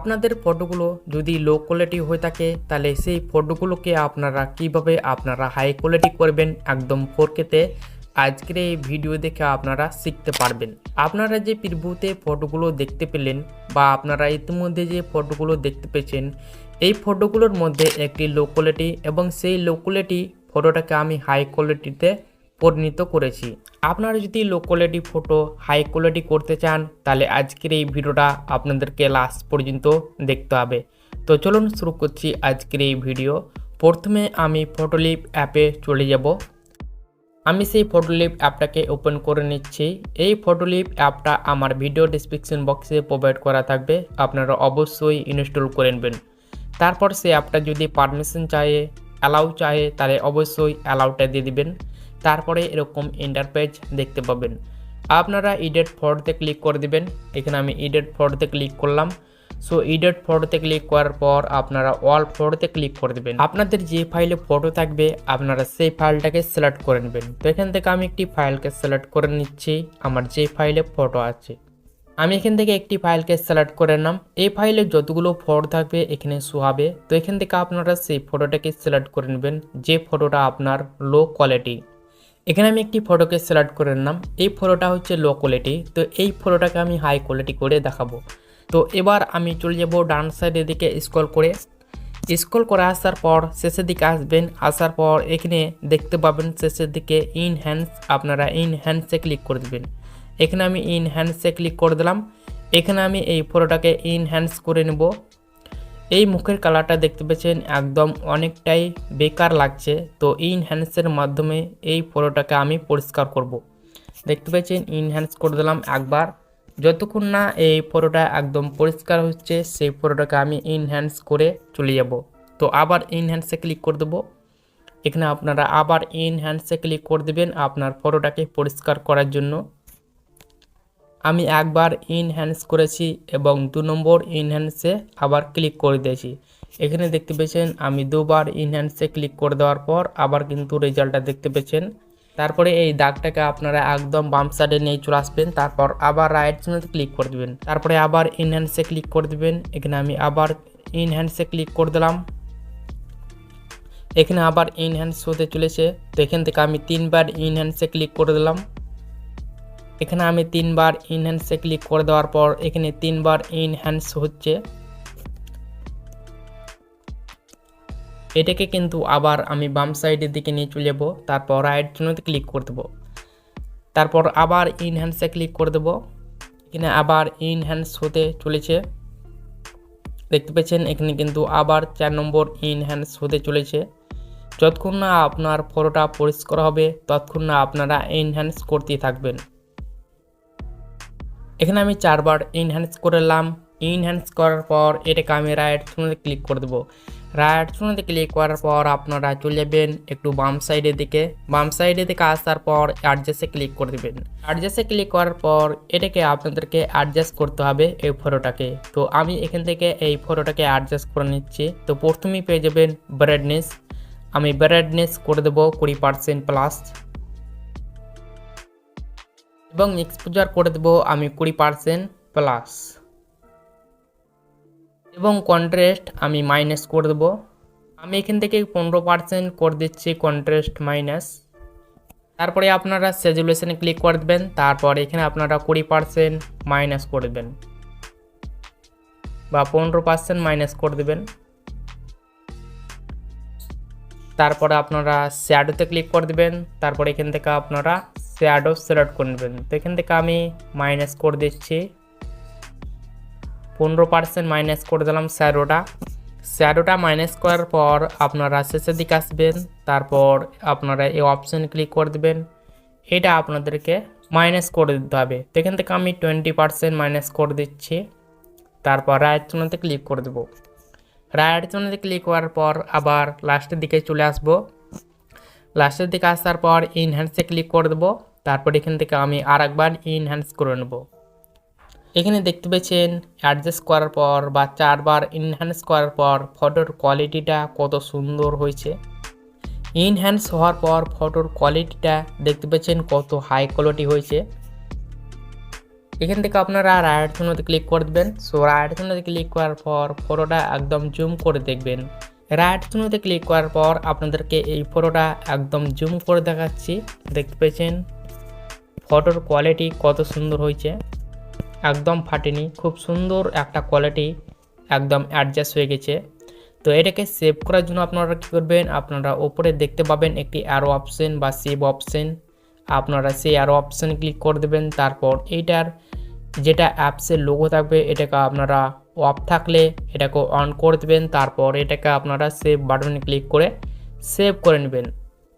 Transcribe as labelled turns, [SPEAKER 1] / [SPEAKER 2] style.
[SPEAKER 1] আপনাদের ফটোগুলো যদি লো কোয়ালিটি হয়ে থাকে তাহলে সেই ফটোগুলোকে আপনারা কিভাবে হাই কোয়ালিটি করবেন একদম 4K-তে আজকের এই ভিডিও দেখে আপনারা শিখতে পারবেন। আপনারা যে প্রিভিউতে ফটোগুলো দেখতে পেলেন বা আপনারা ইতিমধ্যে যে ফটোগুলো দেখতে পেয়েছেন এই ফটোগুলোর মধ্যে একটি লো কোয়ালিটি এবং সেই লো কোয়ালিটি ফটোটাকে আমি হাই কোয়ালিটিতে পরিণত করেছি। আপনারা যদি low quality photo high quality করতে চান তাহলে আজকের এই ভিডিওটা আপনাদেরকে লাস্ট পর্যন্ত দেখতে হবে। তো চলুন শুরু করছি আজকের এই ভিডিও। প্রথমে আমি ফটোলিপ অ্যাপে চলে যাব। আমি সেই ফটোলিপ অ্যাপটাকে ওপেন করে নিচ্ছি। এই ফটোলিপ অ্যাপটা আমার ভিডিও ডেসক্রিপশন বক্সে প্রোভাইড করা থাকবে, আপনারা অবশ্যই ইনস্টল করে নেবেন। তারপর সেই অ্যাপটা যদি পারমিশন চায় অ্যালাউ চায় তাহলে অবশ্যই অ্যালাউটা দিয়ে দিবেন। তারপরে এরকম ইন্টারপেজ দেখতে পাবেন। আপনারা এডিট ফটোতে ক্লিক করে দিবেন। এখানে আমি এডিট ফটোতে ক্লিক করলাম। সো এডিট ফটোতে ক্লিক করার পর আপনারা অল ফটোতে ক্লিক করে দেবেন। আপনাদের যে ফাইলে ফটো থাকবে আপনারা সেই ফাইলটাকে সিলেক্ট করে নেবেন। তো এখান থেকে আমি একটি ফাইলকে সিলেক্ট করে নিচ্ছি। আমার যে ফাইলে ফটো আছে আমি এখান থেকে একটি ফাইলকে সিলেক্ট করে নিলাম। এই ফাইলে যতগুলো ফটো থাকবে এখানে শো হবে। তো এখান থেকে আপনারা সেই ফটোটাকে সিলেক্ট করে নেবেন যে ফটোটা আপনার লো কোয়ালিটি। এখানে আমি একটি ফটোকে সিলেক্ট করে নিলাম। এই ফটোটা হচ্ছে লো কোয়ালিটি, তো এই ফটোটাকে আমি হাই কোয়ালিটি করে দেখাবো। তো এবার আমি চলে যাব ডান সাইডের দিকে স্ক্রল করে আসার পর শেষের দিকে আসবেন। আসার পর এখানে দেখতে পাবেন শেষের দিকে ইনহ্যান্স, আপনারা ইনহ্যান্সে ক্লিক করে দেবেন। এখানে আমি ইনহ্যান্সে ক্লিক করে দিলাম। এখানে আমি এই ফটোটাকে ইনহ্যান্স করে নেব। এই মুখের কালারটা দেখতে পেয়েছেন একদম অনেকটাই বেকার লাগছে। তো ইনহ্যান্সের মাধ্যমে এই ফটোটাকে আমি পরিষ্কার করব। দেখতে পেয়েছেন ইনহ্যান্স করে দিলাম একবার। যতক্ষণ না এই ফটোটা একদম পরিষ্কার হচ্ছে সেই ফটোটাকে আমি ইনহ্যান্স করে চলে যাব। তো আবার ইনহ্যান্সে ক্লিক করে দেবো। এখানে আপনারা আবার ইনহ্যান্সে ক্লিক করে দেবেন আপনার ফটোটাকে পরিষ্কার করার জন্য। আমি একবার ইনহ্যান্স করেছি এবং 2 নম্বর ইনহ্যান্সে আবার ক্লিক করে দিয়েছি। এখানে দেখতে পেয়েছেন আমি দুবার ইনহ্যান্সে ক্লিক করে দেওয়ার পর আবার কিন্তু রেজাল্টটা দেখতে পেয়েছেন। তারপরে এই দাগটাকে আপনারা একদম বাম সাইডে নিয়ে চলে আসবেন। তারপর আবার রাইট সাইডে ক্লিক করে দেবেন। তারপরে আবার ইনহ্যান্সে ক্লিক করে দেবেন। এখানে আমি আবার ইনহ্যান্সে ক্লিক করে দিলাম। এখানে আবার ইনহ্যান্স হতে চলেছে। তো এখান থেকে আমি 3বার ইনহ্যান্সে ক্লিক করে দিলাম। এখানে আমি 3বার ইনহ্যান্সে ক্লিক করে দেওয়ার পর এখানে 3বার ইনহ্যান্স হচ্ছে। এটাকে কিন্তু আবার আমি বাম সাইডের দিকে নিয়ে চলে যাব। তারপর রাইট জোনেতে ক্লিক করে দেবো। তারপর আবার ইনহ্যান্সে ক্লিক করে দেবো। এখানে আবার ইনহ্যান্স হতে চলেছে। দেখতে পাচ্ছেন এখানে কিন্তু আবার 4 নম্বর ইনহ্যান্স হতে চলেছে। যতক্ষণ না আপনার ফটোটা পরিষ্কার হবে ততক্ষণ না আপনারা ইনহ্যান্স করতেই থাকবেন। এখানে আমি 4বার ইনহ্যান্স করলাম। ইনহ্যান্স করার পর এটাকে আমি রাইট জোনেতে ক্লিক করে দেবো। রাইট জোনেতে ক্লিক করার পর আপনারা চলে যাবেন একটু বাম সাইডের দিকে। বাম সাইডের দিকে আসার পর অ্যাডজাস্টে ক্লিক করে দেবেন। অ্যাডজাস্টে ক্লিক করার পর এটাকে আপনাদেরকে অ্যাডজাস্ট করতে হবে এই ফটোটাকে। তো আমি এখান থেকে এই ফটোটাকে অ্যাডজাস্ট করে নিচ্ছি। তো প্রথমেই পেয়ে যাবেন ব্রাইটনেস। আমি ব্রাইটনেস করে দেবো 20% প্লাস এবং এক্সপোজার করে দেবো আমি 20% প্লাস এবং কন্ট্রাস্ট আমি মাইনাস করে দেবো। আমি এখান থেকে 15% করে দিচ্ছি কন্ট্রাস্ট মাইনাস। তারপরে আপনারা স্যাচুরেশনে ক্লিক করে দেবেন। তারপর এখানে আপনারা 20% মাইনাস করে দেবেন বা 15% মাইনাস করে দেবেন। তারপরে আপনারা শ্যাডোতে ক্লিক করে দেবেন। তারপরে এখান থেকে আপনারা শ্যাডো সিলেক্ট করে নেবেন। তো এখান থেকে আমি মাইনাস করে দিচ্ছি 15% মাইনাস করে দিলাম শ্যাডোটা মাইনাস করার পর আপনারা শেষের দিকে আসবেন। তারপর আপনারা এই অপশন ক্লিক করে দেবেন। এটা আপনাদেরকে মাইনাস করে দিতে হবে। তো এখান থেকে আমি 20% মাইনাস করে দিচ্ছি। তারপর রাইট জোনেতে ক্লিক করে দেবো। রাইট জোনেতে ক্লিক করার পর আবার লাস্টের দিকে চলে আসবো। লাস্টের দিকে আসার পর ইনহ্যান্সে ক্লিক করে দেবো। তারপর এখান থেকে আমি আরেকবার ইনহ্যান্স করে নেব। এখানে দেখতে পেয়েছেন অ্যাডজাস্ট করার পর বা 4বার ইনহ্যান্স করার পর ফটোর কোয়ালিটিটা কত সুন্দর হয়েছে। ইনহ্যান্স হওয়ার পর ফটোর কোয়ালিটিটা দেখতে পেয়েছেন কত হাই কোয়ালিটি হয়েছে। এখান থেকে আপনারা রাইট চিহ্নতে ক্লিক করে দেবেন। সো রাইট চিহ্নতে ক্লিক করার পর ফটোটা একদম জুম করে দেখবেন। রাইট চিহ্নতে ক্লিক করার পর আপনাদেরকে এই ফটোটা একদম জুম করে দেখাচ্ছি। দেখতে পেয়েছেন ফটোর কোয়ালিটি কত সুন্দর হয়েছে, একদম ফাটেনি, খুব সুন্দর একটা কোয়ালিটি, একদম অ্যাডজাস্ট হয়ে গেছে। তো এটাকে সেভ করার জন্য আপনারা কী করবেন, আপনারা ওপরে দেখতে পাবেন একটি অ্যারো অপশন বা সেভ অপশন, আপনারা সেই অ্যারো অপশানে ক্লিক করে দেবেন। তারপর এইটার যেটা অ্যাপসের লোগো থাকবে এটাকে আপনারা অফ থাকলে এটাকে অন করে দেবেন। তারপর এটাকে আপনারা সেভ বাটনে ক্লিক করে সেভ করে নেবেন।